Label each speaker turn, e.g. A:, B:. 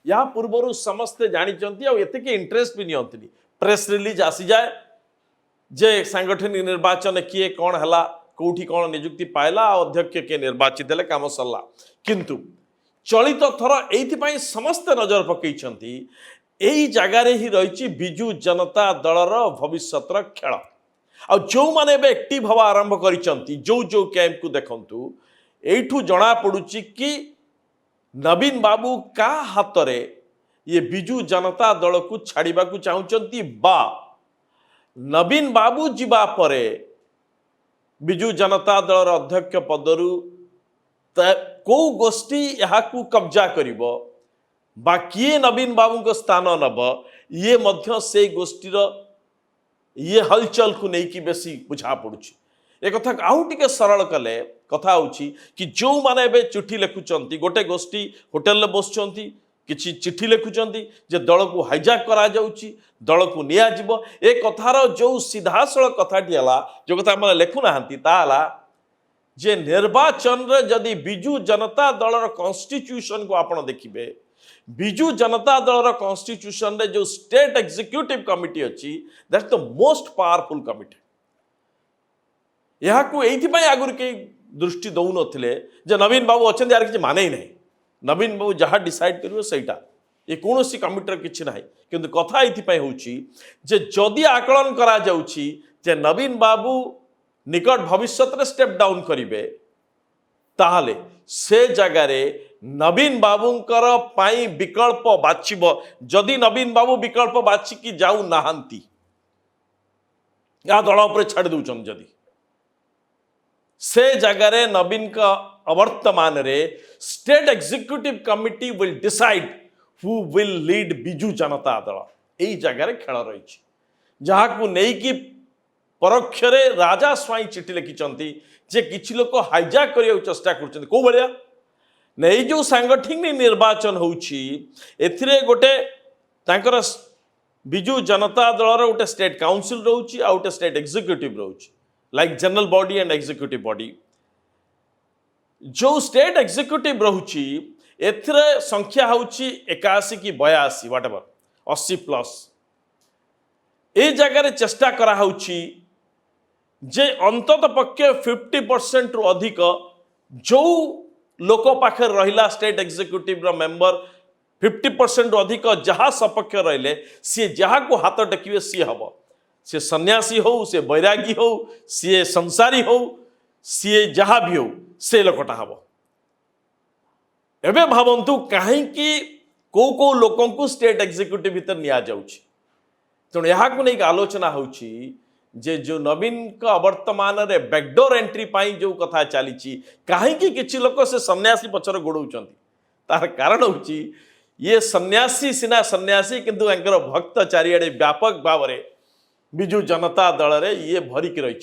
A: या पूर्व समस्ते जानते आते इंटरेस्ट भी नियंती प्रेस रिलीज आसी जाए जे सांगठनिक निर्वाचन किए कौन है कौटी कौन निजुक्ति पाइला अध्यक्ष किए निर्वाचित हेले काम सरला किंतु चलित थर ये समस्ते नजर पकई यही जगार ही रही विजु जनता दलर भविष्य खेल आ जो मैंने एक्टिव हवा आरंभ कर जो कैंप को देखु यू जना पड़ुची कि नवीन बाबू का हाथ रे ये विजु जनता दल को छाड़ा को चाहती बा नवीन बाबू जीवा परे विजु जनता दलर अध्यक्ष पदरु को गोष्ठी यहाँ कब्जा करिबो बा किए नवीन बाबू को स्थान नब ये मध्य से गोष्ठीर ये हलचल को लेकिन बेसी बुझा पड़ुछि ए कथा आउ टिके सरल कले कथा होछि कि जो माने चिठी लिखुचंती गोटे गोष्ठी होटेल रे बसुचंती किछि चिठी लिखुचंती जे दल को हाइजैक करा जाउछि दल को निया जिवो ए कथार जो सीधासळ कथाटी हला जो कथा माने लिखु नाहंती ता हला जे निर्वाचन रे जदि विजु जनता दलर कॉन्स्टिट्यूशन को आपण देखिबे विजु जनता दलर कॉन्स्टिट्यूशन रे जो स्टेट एग्जीक्यूटिव कमिटी अच्छी that's the most powerful committee यहाँ आगुरी कई दृष्टि दौ नथिले जे नवीन बाबू अच्छे यार किसी माने ही नहीं नवीन बाबू जहाँ डिसाइड करियो सेटा ये कौन सी कमिटर किसी ना किंतु कथा ये होची जे जदि आकलन करा जाउची जे नवीन बाबू निकट भविष्य रे स्टेप डाउन करिवे ताहले से जगार नवीन बाबूंकर पाई विकल्प बाछिब जदि नवीन बाबू विकल्प बाछिकी जाऊ नाहांती या दल उपर छाड़ दउछन जदि से जगार नवीन का अवर्तमान रे state executive committee will decide who will lead Biju Janata Dal यही जगार खेल रही जहाँ को लेकिन परोक्ष राजा स्वाई चिठी लिखिंट जे किछि लोक हाइजैक करने चेष्टा कर कौ भाया नहीं जो सांगठनिक निर्वाचन होउछि एथिरे गोटे तांकर विजु जनता दलर गोटे स्टेट काउंसिल रोची आ गोटे स्टेट एग्जीक्यूटिव रोची like general body and executive body जो स्टेट एग्जीक्यूटिव रोची एथिरे संख्या होउछि 81 कि 82 व्हाटएवर 80 प्लस ए जगह चेष्टा करा होउछि जे अंतत पक्षे 50% रु अधिक जो लोक पाखे रहिला स्टेट एग्जीक्यूटिव रो मेंबर 50% रु अधिक जहाँ सपक्ष रहिले सी जहाँ को हाथ टेकिवे सी हम सी सन्यासी हो से बैरागी हो सी संसारी हो सी जहाँ भी हो से लोकटा हम एबे भावंतु कहीं को को लोकों को स्टेट एग्जीक्यूटिव भीतर निया जाउछि तेणु यहाँ को नहीं आलोचना होउछि जे जो नवीन का वर्तमान रे बैकडोर एंट्री पाई जो कथा चली कहीं किसी लोक से सन्यासी पचर गोड़ौं तार कारण होची ये सन्यासी सिना सन्यासी किंतु एंकर भक्त चारिआडे व्यापक भाव में विजु जनता दल रे ये भरिक रही।